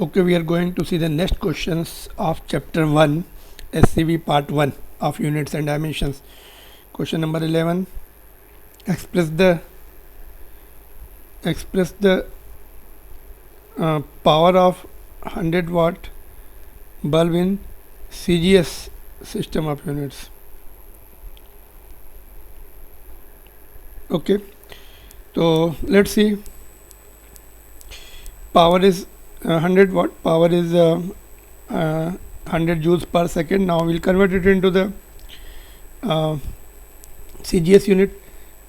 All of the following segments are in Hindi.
Okay, we are going to see the next questions of chapter 1, SCV part 1 of units and dimensions. Question number 11. Express the power of 100 watt bulb in CGS system of units. Okay, so let's see. Power is 100 watt. Power is 100 joules per second. Now we'll convert it into the CGS unit.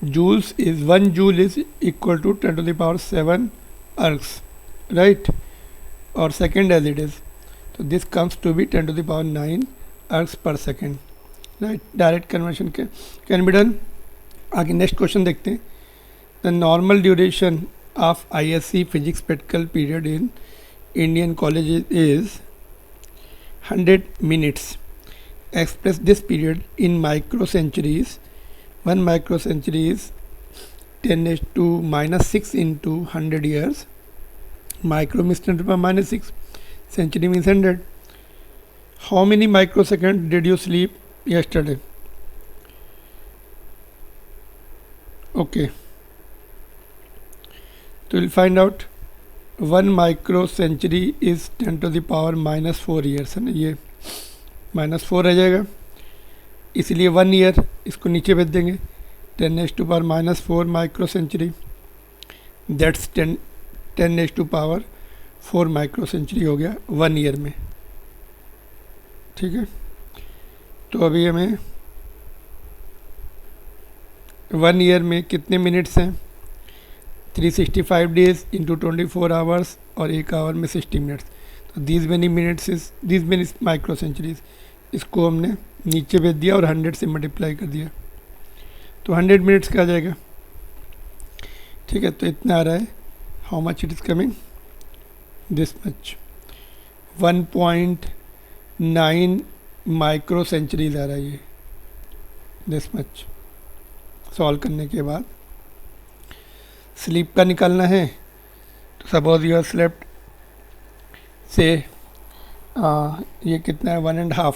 Joules is 1 joule is equal to 10 to the power 7 ergs, right? Or second as it is. So this comes to be 10 to the power 9 ergs per second, right? Direct conversion can be done. आगे नेक्स्ट क्वेश्चन देखते हैं. The normal duration of ISC physics practical period in Indian college is 100 minutes. Express this period in microcenturies. 1 microcentury is 10⁻⁻6 into 100 years. Micro means 10⁻⁻6. Century means 100. How many microseconds did you sleep yesterday? Okay, so we'll find out. 1 microcentury is 10 to the power -4 years है ना, ये -4 रह जाएगा, इसलिए 1 ईयर इसको नीचे भेज देंगे. 10⁻⁻4 माइक्रोसेंचुरी, दैट्स 10⁻4 माइक्रोसेंचुरी हो गया 1 ईयर में. ठीक है, तो अभी हमें 1 ईयर में कितने मिनट्स हैं? 365 डेज इंटू 24 आवर्स और 1 आवर में 60 मिनट्स. तो these many minutes is these many micro centuries. इसको हमने नीचे भेज दिया और 100 से मल्टीप्लाई कर दिया, तो 100 मिनट्स का आ जाएगा. ठीक है, तो इतना आ रहा है. How much it is coming? This much. 1.9 micro centuries आ रहा है ये, दिस मच. सॉल्व करने के बाद स्लीप का निकालना है. तो सपोज यू आर स्लेप्ट से ये कितना है 1.5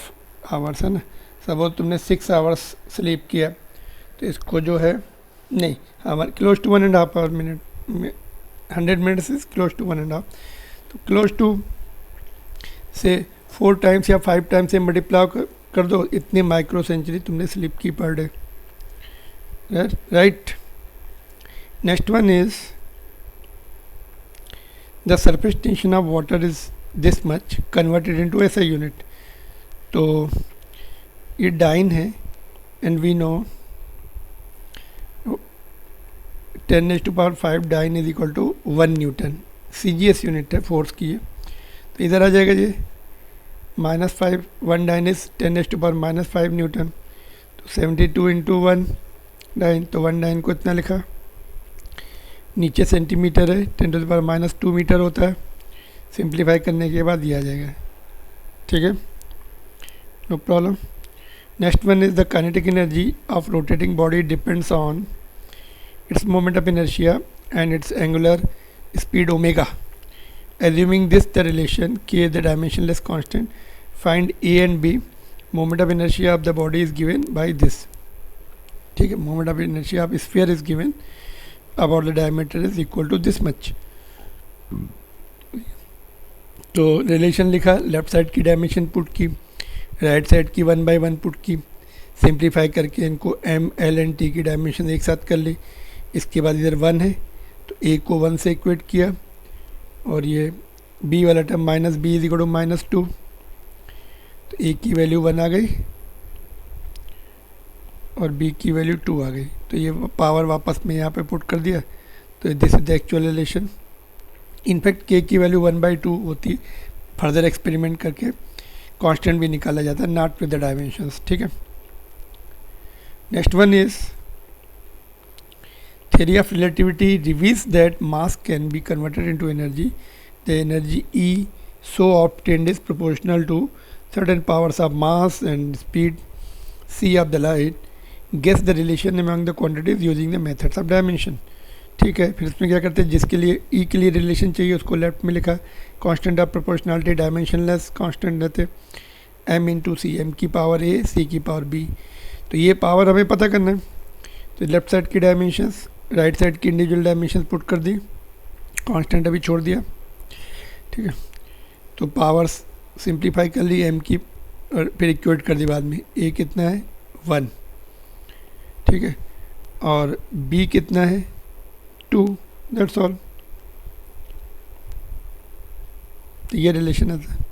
आवर्स है ना. सपोज तुमने 6 आवर्स स्लीप किया, तो इसको जो है नहीं hour close to 1.5 hour minute में 100 मिनट्स इज क्लोज टू 1.5. तो क्लोज टू से 4 टाइम्स या 5 टाइम्स से मल्टीप्लाई कर दो, इतनी माइक्रो सेंचुरी तुमने स्लीप की per day, right? Next one is the surface tension of water is this much converted into SI unit. तो ये डाइन है and we know 10⁻5 dyne is equal to 1 newton. CGS unit है, फोर्स की है. तो इधर आ जाएगा ये -5. 1 डाइन इज 10⁻5 न्यूटन. तो 72 इंटू 1 डाइन, तो 1 डाइन को इतना लिखा. नीचे सेंटीमीटर है, 10 to the power -2 मीटर होता है. सिंप्लीफाई करने के बाद दिया जाएगा. ठीक है, no problem. Next one is the kinetic energy of rotating body depends on its moment of inertia and its angular speed omega. Assuming this the relation k the dimensionless constant, find a and b. Moment of inertia of the body is given by this. ठीक है, moment of inertia of sphere is given about the diameter is equal to this much. तो रिलेशन लिखा, लेफ्ट साइड की डायमेंशन पुट की, राइट साइड की 1/1 पुट की. सिंप्लीफाई करके इनको m, l एंड t की डायमेंशन एक साथ कर ली. इसके बाद इधर 1 है, तो a को 1 से इक्वेट किया, और ये b वाला term -b is equal to -2. तो a की वैल्यू 1 आ गई और b की वैल्यू 2 आ गई. तो ये पावर वापस में यहाँ पे पुट कर दिया. तो this is the actual relation. In fact k की वैल्यू 1/2 होती. फर्दर एक्सपेरिमेंट करके कांस्टेंट भी निकाला जाता है, नॉट विद द डायमेंशंस. ठीक है, next one is theory of relativity reveals that mass can be converted into energy. The energy E so obtained is proportional to certain powers of mass and speed c of the light. Guess the relation among the quantities using the methods of dimension. ठीक है। फिर इसमें क्या करते हैं, जिसके लिए ई के लिए रिलेशन चाहिए उसको लेफ्ट में लिखा, constant of proportionality dimensionless constant रहते m इंटू सी, एम की पावर a c की पावर b। तो ये पावर हमें पता करना है, तो लेफ्ट साइड की डायमेंशंस राइट साइड की इंडिविजुअल डायमेंशंस पुट कर दी, कांस्टेंट अभी छोड़ दिया, ठीक है। तो पावर सिंप्लीफाई कर ली m की और फिर इक्वेट कर दी बाद में, a कितना है 1, ठीक है, और b कितना है 2, दैट्स ऑल। तो ये रिलेशन आता है,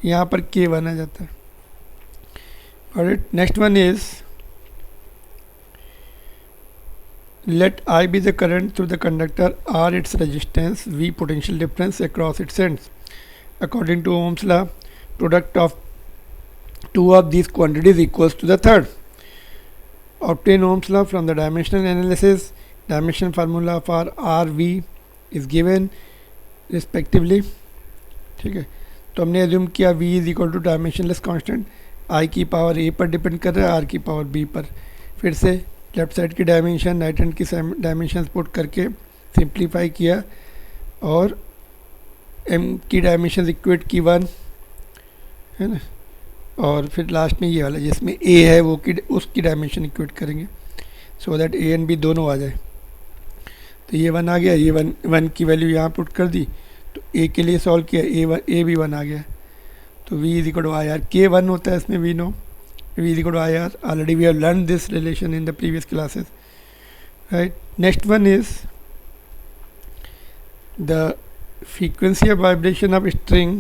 यहाँ पर k1 आ जाता है। और next one is let I be the current through the conductor, R its resistance, V potential difference across its ends. According to Ohm's law, product of two of these quantities equals to the third. Obtain Ohm's law from the dimensional analysis. Dimension formula for R, V is given respectively. ठीक है, तो हमने एज्यूम किया V is equal to dimensionless constant, I की पावर A पर डिपेंड कर रहा है, R की पावर B पर। फिर से लेफ्ट साइड की डायमेंशन राइट हैंड की डायमेंशन पुट करके सिंप्लीफाई किया और m की डायमेंशन इक्वेट की 1, है ना, और फिर लास्ट में ये वाला जिसमें a है वो की उसकी डायमेंशन इक्वेट करेंगे so that a and b दोनों आ जाए। तो ये 1 आ गया, ये 1 की वैल्यू यहाँ पुट कर दी, तो a के लिए सॉल्व किया, a भी 1 आ गया। तो v is equal to I R, के 1 होता है इसमें, we know V is equal to IR. Already we have learned this relation in the previous classes, right? Next one is the frequency of vibration of string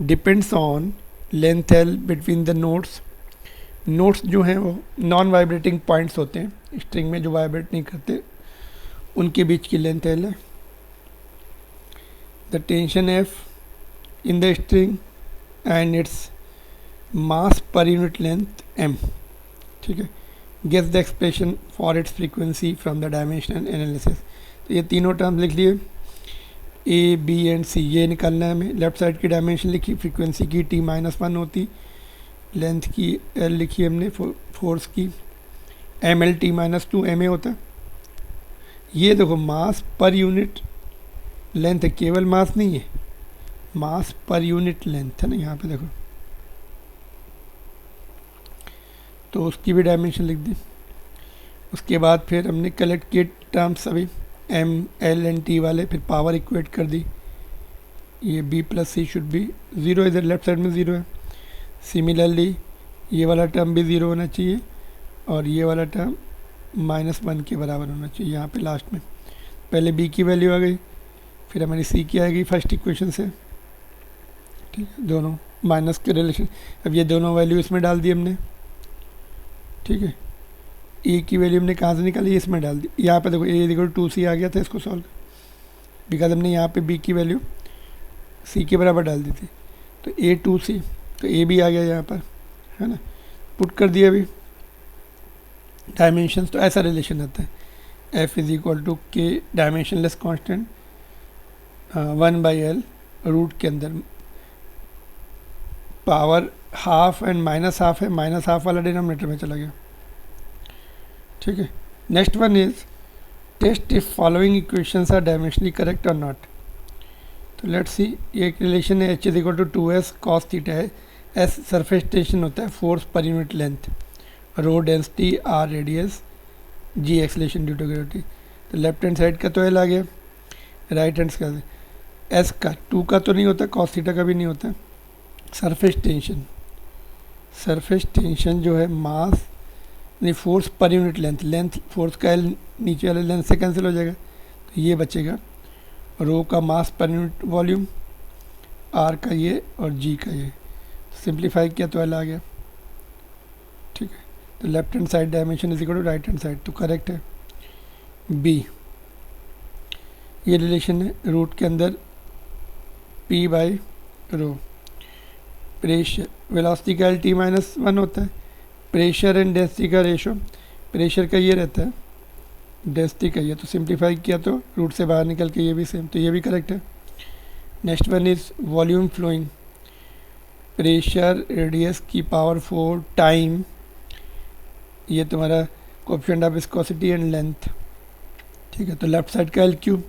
depends on length L between the notes. Notes जो हैं वो नॉन वाइब्रेटिंग पॉइंट्स होते हैं, स्ट्रिंग में जो वाइब्रेट नहीं करते उनके बीच की लेंथ L है। The tension F in the string and its mass पर यूनिट लेंथ m, ठीक है। Guess the expression for its frequency from the dimensional analysis. तो ये तीनों टर्म्स लिख लिए, a b एंड c, ये निकालना है हमें। लेफ्ट साइड की डायमेंशन लिखी, फ्रीक्वेंसी की t-1 होती, लेंथ की l लिखी हमने, फोर्स की ml t-2 ma होता है। ये देखो मास पर यूनिट लेंथ है, केवल मास नहीं है, मास पर यूनिट लेंथ है ना, यहाँ पे देखो, तो उसकी भी डायमेंशन लिख दी। उसके बाद फिर हमने कलेक्ट किए टर्म्स सभी m l एंड t वाले, फिर पावर इक्वेट कर दी, ये b plus C should be 0, इधर लेफ्ट साइड में 0 है। सिमिलरली ये वाला टर्म भी 0 होना चाहिए और ये वाला टर्म -1 के बराबर होना चाहिए यहाँ पे लास्ट में। पहले b की वैल्यू आ गई, फिर हमारी c की आएगी फर्स्ट इक्वेशन से, ठीक है, दोनों माइनस के रिलेशन। अब ये दोनों वैल्यू इसमें डाल दी हमने, ठीक है। ए की वैल्यू हमने कहाँ से निकाली, इसमें डाल दी। यहाँ पे देखो ए इक्वल टू सी आ गया था, इसको सॉल्व बिकॉज हमने यहाँ पे बी की वैल्यू सी के बराबर डाल दी थी, तो ए 2c, तो ए भी आ गया यहाँ पर, है ना, पुट कर दिया अभी डायमेंशंस। तो ऐसा रिलेशन आता है, एफ इज इक्वल टू के डायमेंशनलेस कांस्टेंट 1/l रूट के अंदर, पावर हाफ एंड -½ है, -½ वाला डिनोमिनेटर में चला गया, ठीक है। Next one is test if following equations are dimensionally correct और नॉट। तो लेट्स सी, ये एक रिलेशन है, h is equal to 2s cos theta है, s सरफेस टेंशन होता है, फोर्स पर unit length, rho density, r radius, g acceleration due to gravity. तो लेफ्ट हैंड साइड का तो l आ गया, राइट हैंड का s का 2 का तो नहीं होता, cos थीटा का भी नहीं होता। सरफेस टेंशन, सरफेस टेंशन जो है मास नहीं फोर्स पर यूनिट लेंथ, लेंथ फोर्स का एल नीचे वाले लेंथ से कैंसिल हो जाएगा, तो ये बचेगा, रो का मास पर यूनिट वॉल्यूम, आर का ये और जी का ये, सिंप्लीफाई किया तो एल आ गया, ठीक है। तो left hand side dimension is equal to right hand side, तो करेक्ट है बी। ये रिलेशन है रूट के अंदर p बाई रो। प्रेशर वेलोसिटी का t-1 होता है, प्रेशर एंड डेंसिटी का रेशो, प्रेशर का ये रहता है, डेंसिटी का ये, तो सिंप्लीफाई किया तो रूट से बाहर निकल के ये भी सेम, तो ये भी करेक्ट है। Next one is volume flowing, pressure radius की पावर 4 टाइम, ये तुम्हारा coefficient of viscosity and length, ठीक है, तो लेफ्ट साइड का L cube,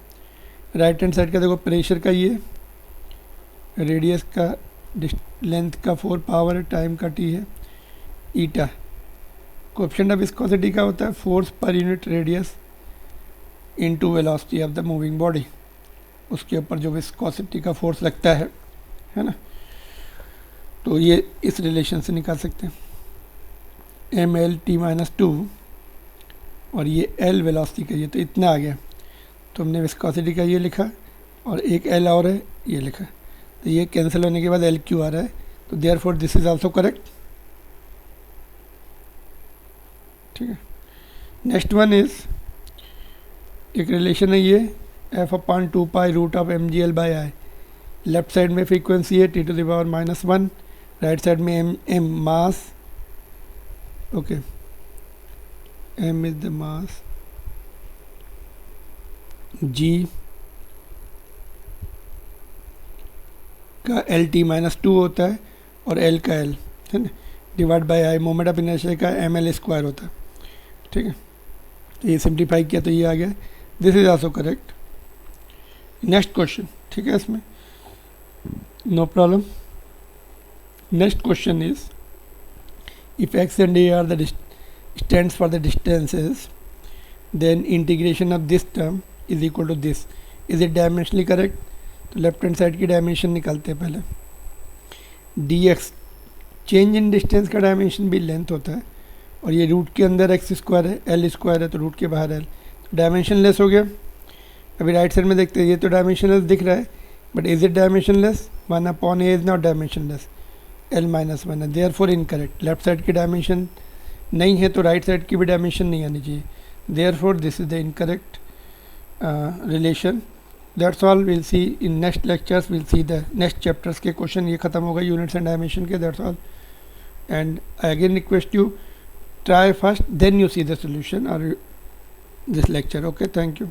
right hand side का देखो प्रेशर का ये, रेडियस का, लेंथ का 4 पावर, टाइम का टी है, ईटा। कोएफिशिएंट ऑफ विस्कोसिटी का होता है फोर्स पर unit radius into velocity of the moving body, उसके ऊपर जो विस्कोसिटी का फोर्स लगता है ना। तो ये इस रिलेशन से निकाल सकते हैं, एम एल टी माइनस 2 और ये एल वेलोसिटी का ये, तो इतना आ गया। तो हमने विस्कोसिटी का ये लिखा और एक एल और है ये लिखा, तो ये कैंसिल होने के बाद एल क्यू आ रहा है, तो therefore this is also correct. ठीक है, नेक्स्ट वन इज, एक रिलेशन है ये F upon 2 pi root of M G L by I. Left side में फ्रीक्वेंसी है T to the power -1, right side में M mass, okay, M is the mass, G का एल टी -2 होता है और एल का एल है ना, divide by I, moment of inertia का एम एल स्क्वायर होता है। ठीक है, तो ये सिंप्लीफाई किया तो ये आ गया, this is also correct. Next question, ठीक है, इसमें no problem. Next question is, if X and A are the stands for the distances, then integration of this term is equal to this. Is it dimensionally correct? तो लेफ्ट हैंड साइड की डायमेंशन निकालते हैं पहले। dx चेंज इन डिस्टेंस का डायमेंशन भी लेंथ होता है, और ये रूट के अंदर एक्स स्क्वायर है, एल स्क्वायर है, तो रूट के बाहर एल, तो डायमेंशन लेस हो गया। अभी राइट साइड में देखते हैं, ये तो डायमेंशन लेस दिख रहा है, but is it dimension less? 1/a is not dimension less, l-1 है, देयरफॉर इनकरेक्ट। लेफ्ट साइड की डायमेंशन नहीं है तो राइट साइड की भी डायमेंशन नहीं आनी चाहिए, therefore this is the incorrect relation. That's all, will see in next lectures, will see the next chapters के क्वेश्चन। ये खत्म होगा यूनिट्स एंड डायमेंशन के, that's all. And I again request you, try first, then you see the solution or this lecture. Okay, thank you.